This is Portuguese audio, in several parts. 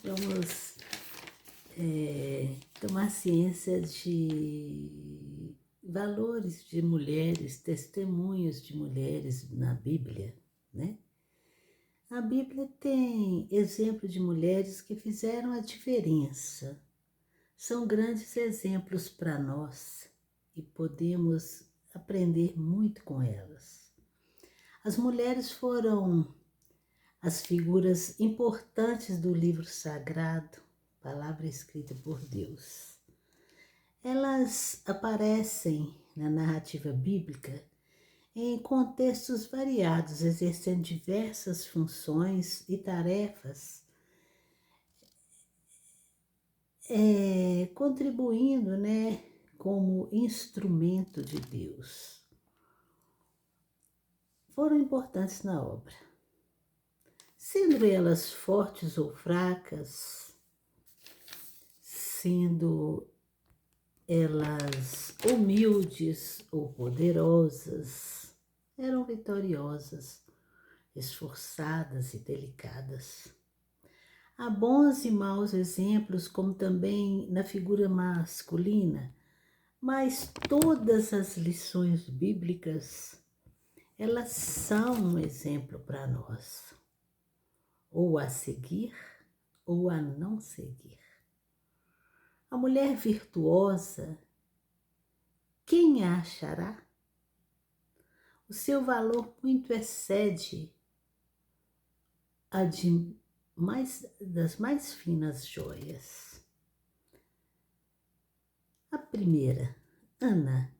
Vamos tomar ciência de valores de mulheres, testemunhos de mulheres na Bíblia, né? A Bíblia tem exemplo de mulheres que fizeram a diferença. São grandes exemplos para nós e podemos aprender muito com elas. As mulheres foram as figuras importantes do livro sagrado, palavra escrita por Deus. Elas aparecem na narrativa bíblica em contextos variados, exercendo diversas funções e tarefas, contribuindo, né, como instrumento de Deus. Foram importantes na obra, sendo elas fortes ou fracas, sendo elas humildes ou poderosas, eram vitoriosas, esforçadas e delicadas. Há bons e maus exemplos, como também na figura masculina, mas todas as lições bíblicas, elas são um exemplo para nós, ou a seguir ou a não seguir. A mulher virtuosa, quem a achará? O seu valor muito excede a das mais finas joias. A primeira, Ana,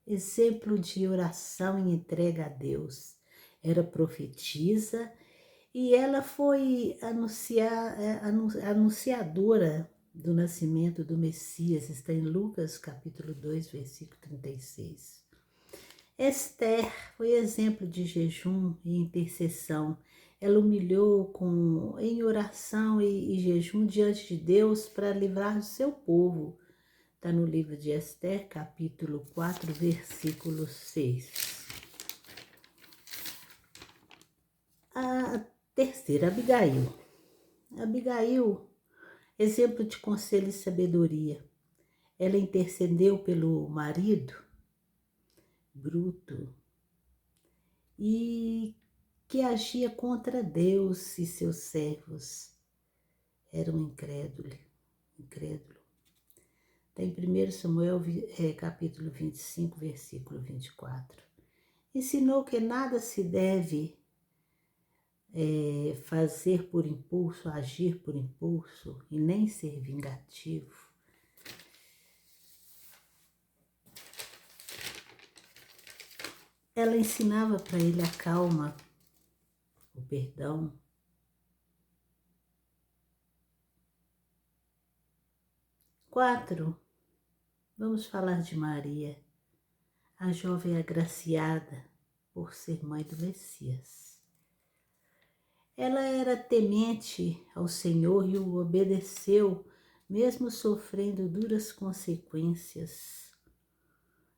exemplo de oração e entrega a Deus, era profetisa e ela foi anunciadora do nascimento do Messias, está em Lucas capítulo 2, versículo 36. Esther foi exemplo de jejum e intercessão. Ela humilhou em oração e jejum diante de Deus para livrar o seu povo. Está no livro de Esther, capítulo 4, versículo 6. A terceira, Abigail. Abigail, exemplo de conselho e sabedoria. Ela intercedeu pelo marido bruto e que agia contra Deus e seus servos. Era um incrédulo. Está em 1 Samuel, capítulo 25, versículo 24. Ensinou que nada se deve fazer por impulso, agir por impulso e nem ser vingativo. Ela ensinava para ele a calma, o perdão. Quatro, vamos falar de Maria, a jovem agraciada por ser mãe do Messias. Ela era temente ao Senhor e o obedeceu, mesmo sofrendo duras consequências.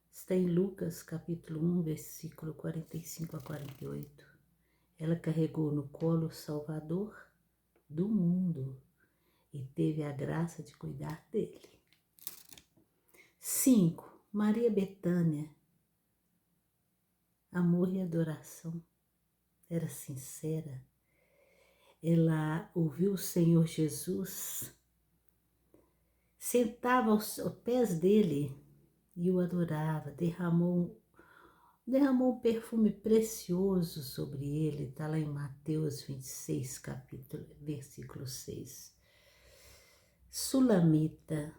Está em Lucas, capítulo 1, versículo 45 a 48. Ela carregou no colo o Salvador do mundo e teve a graça de cuidar dele. 5. Maria Bethânia. Amor e adoração. Era sincera. Ela ouviu o Senhor Jesus, sentava aos pés dele e o adorava, derramou um perfume precioso sobre ele, está lá em Mateus 26, capítulo, versículo 6. Sulamita,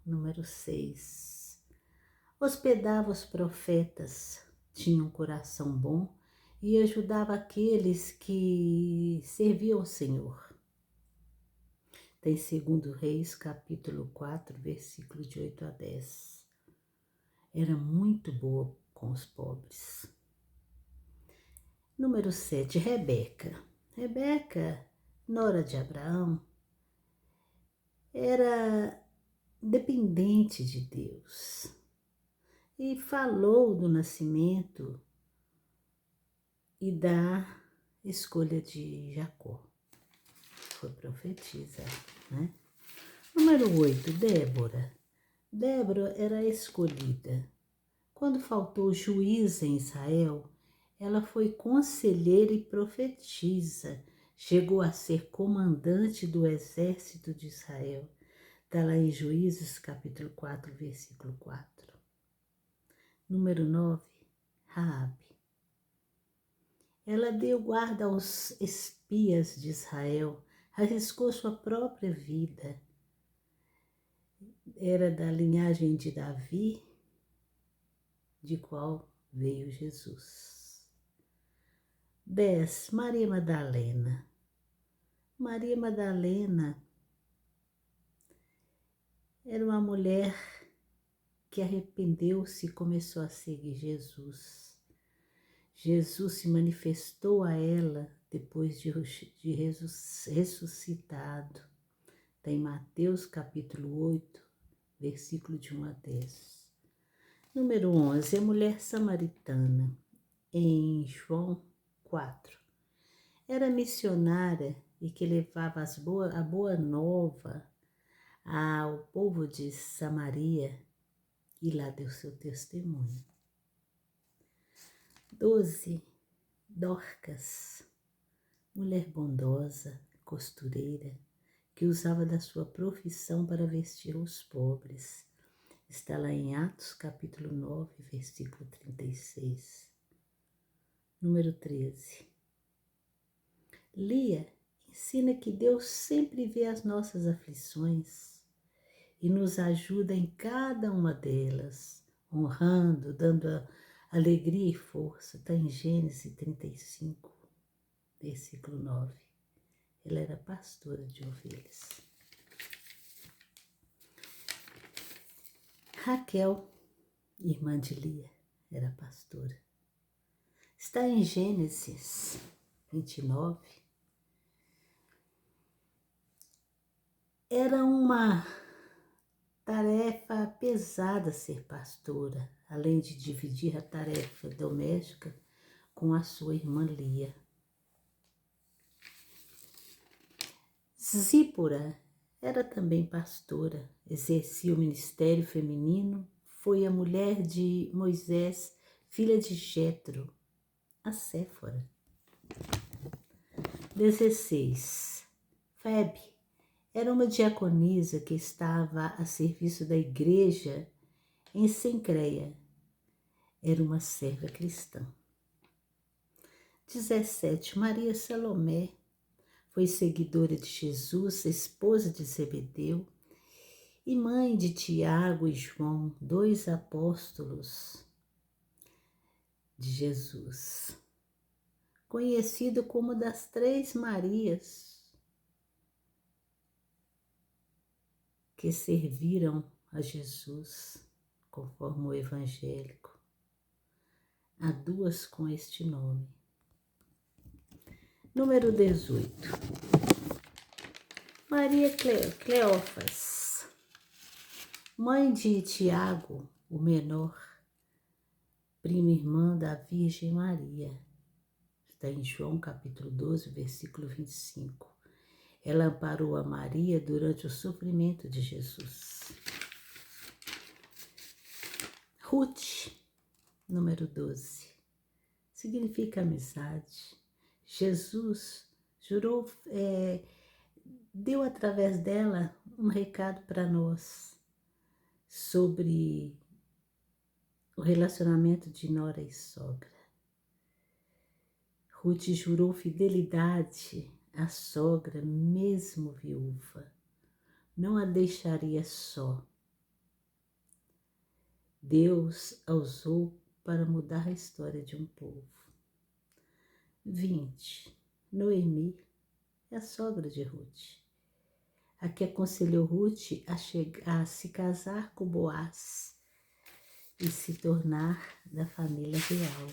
número 6. Hospedava os profetas, tinha um coração bom e ajudava aqueles que serviam ao Senhor. Tem 2 Reis, capítulo 4, versículo de 8 a 10. Era muito boa com os pobres. Número 7, Rebeca. Rebeca, nora de Abraão, era dependente de Deus e falou do nascimento e da escolha de Jacó. foi profetisa, né? Número 8, Débora. Débora era escolhida. Quando faltou juiz em Israel, ela foi conselheira e profetisa. Chegou a ser comandante do exército de Israel. Está lá em Juízes, capítulo 4, versículo 4. Número 9, Raabe. Ela deu guarda aos espias de Israel, arriscou sua própria vida. Era da linhagem de Davi, de qual veio Jesus. 10. Maria Madalena. Maria Madalena era uma mulher que arrependeu-se e começou a seguir Jesus. Jesus se manifestou a ela depois de ressuscitado. Está em Mateus capítulo 8, versículo de 1 a 10. Número 11, a mulher samaritana, em João 4. Era missionária e que levava a boa nova ao povo de Samaria e lá deu seu testemunho. 12. Dorcas, mulher bondosa, costureira, que usava da sua profissão para vestir os pobres. Está lá em Atos capítulo 9, versículo 36. Número 13. Lia ensina que Deus sempre vê as nossas aflições e nos ajuda em cada uma delas, honrando, dando alegria e força. Está em Gênesis 35, versículo 9. Ela era pastora de ovelhas. Raquel, irmã de Lia, era pastora. Está em Gênesis 29. Era uma tarefa pesada ser pastora, além de dividir a tarefa doméstica com a sua irmã Lia. Zípora era também pastora, exercia o ministério feminino, foi a mulher de Moisés, filha de Jetro, a Séfora. 16. Febe era uma diaconisa que estava a serviço da igreja em Sencreia. Era uma serva cristã. 17. Maria Salomé foi seguidora de Jesus, esposa de Zebedeu e mãe de Tiago e João, 2 apóstolos de Jesus. Conhecido como das 3 Marias que serviram a Jesus, conforme o evangélico. Há 2 com este nome. Número 18. Maria Cleófas, mãe de Tiago, o menor, prima irmã da Virgem Maria. Está em João capítulo 12, versículo 25. Ela amparou a Maria durante o sofrimento de Jesus. Ruth, número 12, significa amizade. Jesus deu através dela um recado para nós sobre o relacionamento de nora e sogra. Ruth jurou fidelidade à sogra, mesmo viúva. Não a deixaria só. Deus a usou para mudar a história de um povo. 20. Noemi é a sogra de Ruth, a que aconselhou Ruth a se casar com Boaz e se tornar da família real.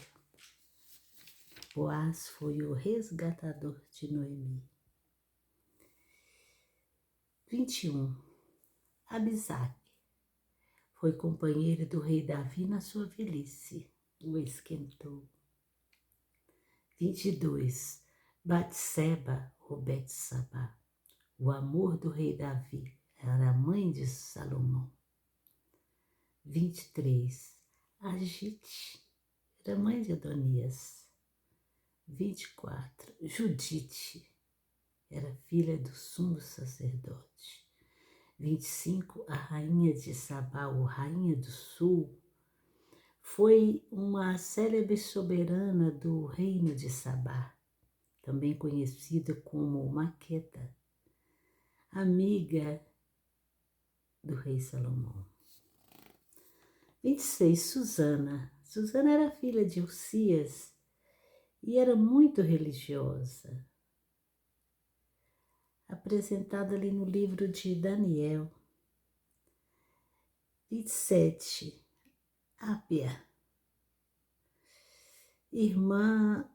Boaz foi o resgatador de Noemi. 21. Abisaque foi companheira do rei Davi na sua velhice, o esquentou. 22. Batseba ou Betsabá o amor do rei Davi, era a mãe de Salomão. 23, Agite, era mãe de Adonias. 24, Judite, era filha do sumo sacerdote. 25, a rainha de Sabá, ou rainha do sul, foi uma célebre soberana do reino de Sabá, também conhecida como Maqueda, amiga do rei Salomão. 26, Susana. Susana era filha de Uzias e era muito religiosa, apresentada ali no livro de Daniel. 27, Ábia, irmã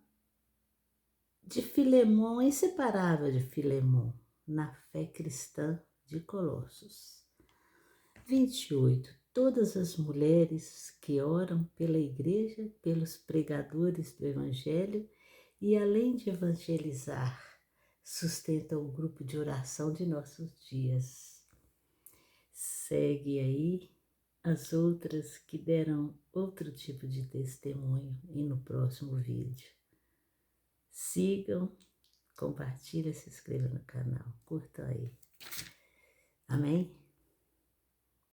de Filemon, inseparável de Filemon, na fé cristã de Colossos. 28, todas as mulheres que oram pela igreja, pelos pregadores do evangelho e além de evangelizar, sustentam o grupo de oração de nossos dias. Segue aí as outras que deram outro tipo de testemunho e no próximo vídeo. Sigam, compartilhem, se inscrevam no canal, curtam aí. Amém?